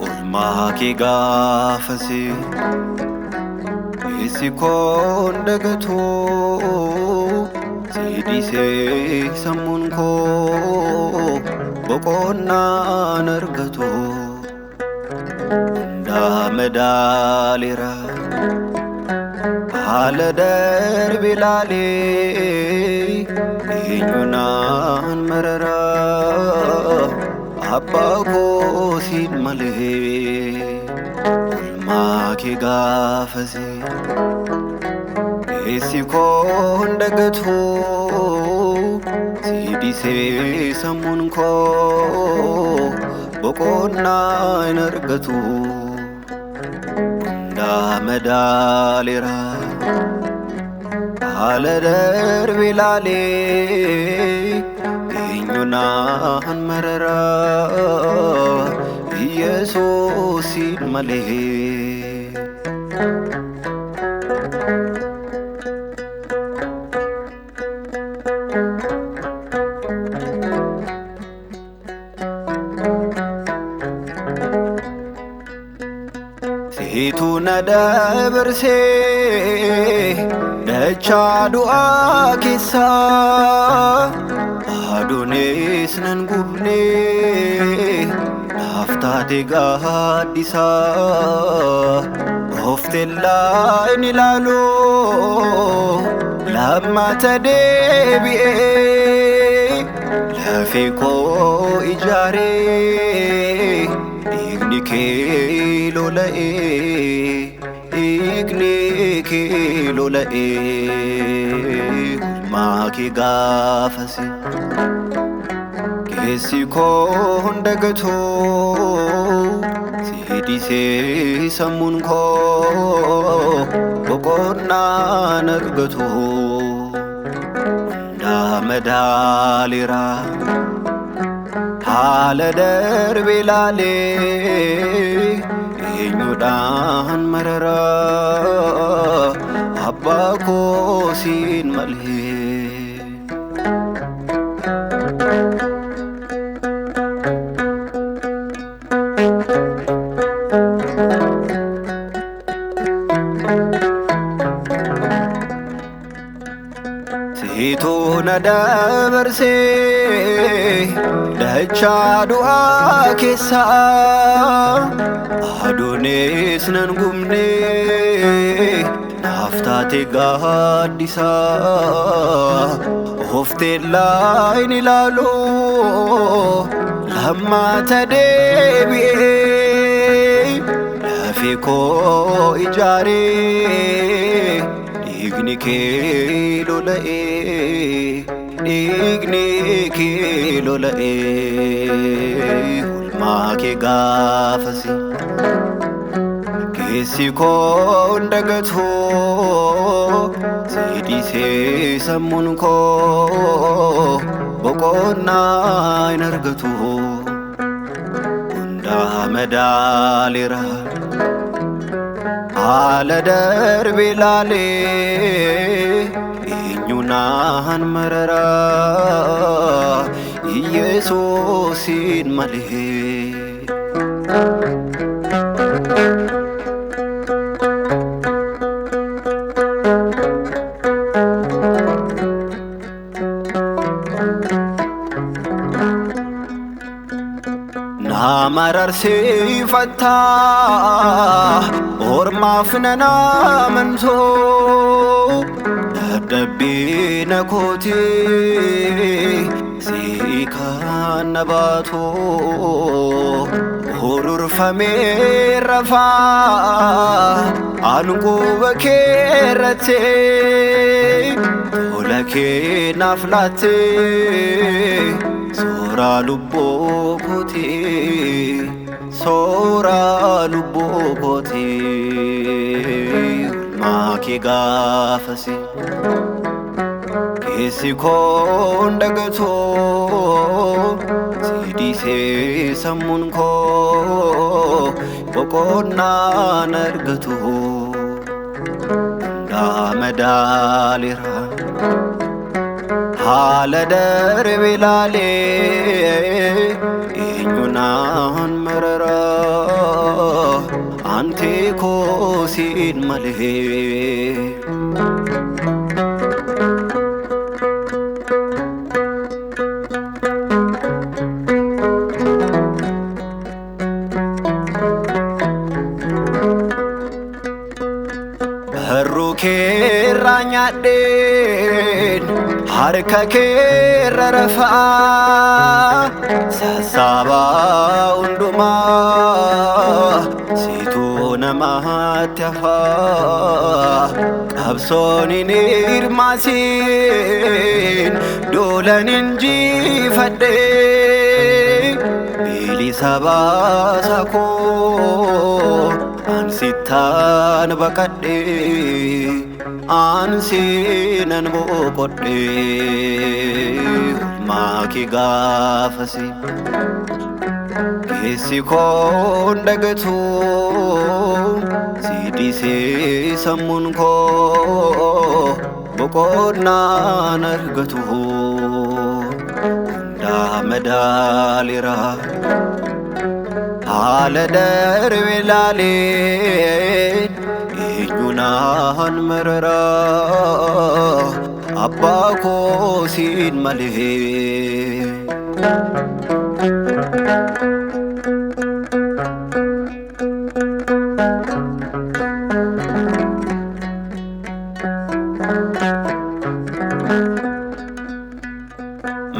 Olmaakee gaafasi keessi koo dagatoo siidhisee sammuun koo boqonnaan argatoo hundaa madaaleera haala darbe ilaalee eenyunaan mararaa abbaa koo siin malee. Olmaakee gaafasi keessi koo dagatoo siidhisee sammuun koo boqonnaan argatoo hundaa madaaleera haala darbe ilaalee eenyunaan mararaa Yesuusin malee. Situ na dabarsee dachaa du'aa keessaa aduunis nan gubnee naaf taate gaaddisaa oofteellaa hin ilaaluu lammata deebi'ee lafee koo ijaaree dhiigni kee lola'ee dhiigni kee lola'ee. Olmaakee gaafasi keessi koo dagatoo siidhisee sammuun koo boqonnaan argatoo hundaa madaaleera haala darbe ilaalee eenyudhaan mararaa abbaa koo siin malee. Situ na dabarsee dachaa du'aa keessaa aduunis nan gubnee naaf taate gaaddisaa oofteellaa hin ilaaluu lammata deebi'ee lafee koo ijaaree dhiigni kee lola'ee dhiigni kee lola'ee. Olmaakee gaafasi keessi koo dagatoo siidhisee sammuun koo boqonnaan argatoo hundaa madaaleera haala darbe ilaalee eenyunaan mararaa Yesuusin malee. Nama ararsiifataa ormaaf nan amantoo dadhabbii na kootee sii kan na baatoo ururfamee rafaa aanguuba kee irrattee tola kee naaf laattee Soora lubbuu kootii, soora lubbuu kootii. Olmaakee gaafasi keessi koo dagatoo si dhiisee sammuun koo boqonnaan argatu hundaa madaaleera haala darbe ilaalee eenyunaan marara ante koo siin malee harru keerra nyaadheen harka keerra rafaa sassaabaa hundumaa situu namaatti hafaa qabsoon hin hirmaasiin duulan injifadhee bilisa baasa koo ansittaan baqadhee ansiinan boqodhee maaki gaafasi keessi koo dagatu si dhiisee sammuun koo boqonnaan argatu hundaa madaaleera haala darbe ilaaleen eenyunaan marara abbaa koo siin malee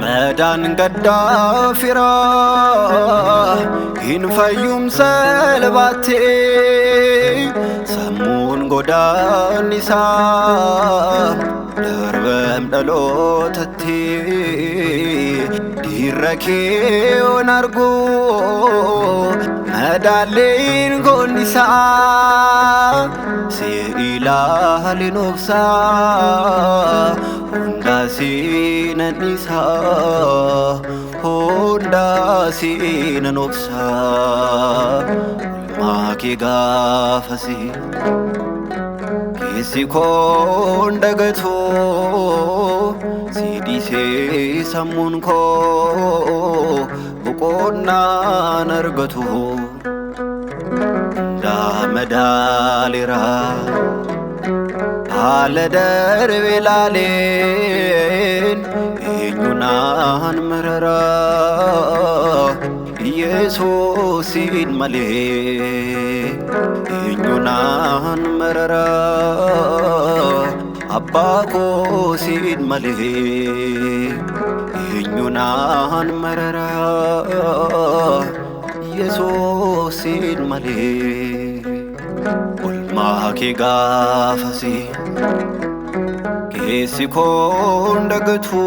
madaan gaddaa firaa hin fayyumsa labaattee sammuun godaannisaa darbam dhalootatti dhiirra kee on argu madaaleen goonnisaa si ilaalin obsaa hundaa siinan isaa hundaa siinan obsaa maaki gaafasi keessi koo dagatoo si dhiisee sammuun koo boqonnaan argatu hundaa madaaleera haala darbe ilaaleen eenyunaan marara Yesuusin malee eenyunaan marara abbaa koo siin malee eenyunaan marara Yesuusin malee maaki gaafasi keessi koo dagatu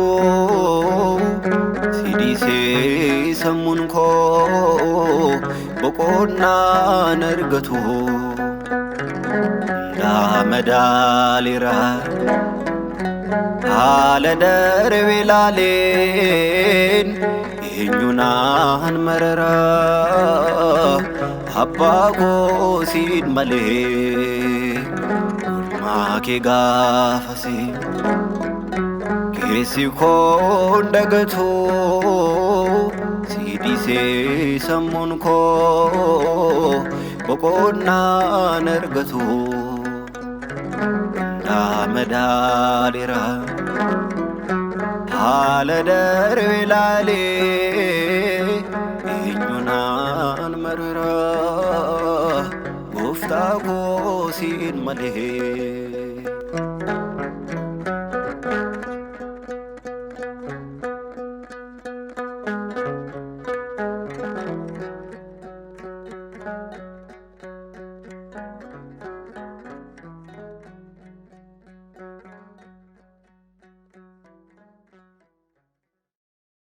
si dhiisee sammuun koo boqonnaan argatu hundaa madaaleera haala darbe ilaaleen eenyunaan marara abbaa koo siin malee maaki gaafasi keessi koo dagatu si dhiisee sammuun koo boqonnaan argatu hundaa madaaleera haala darbe ilaalee eenyunaan marara gooftaa koo siin malee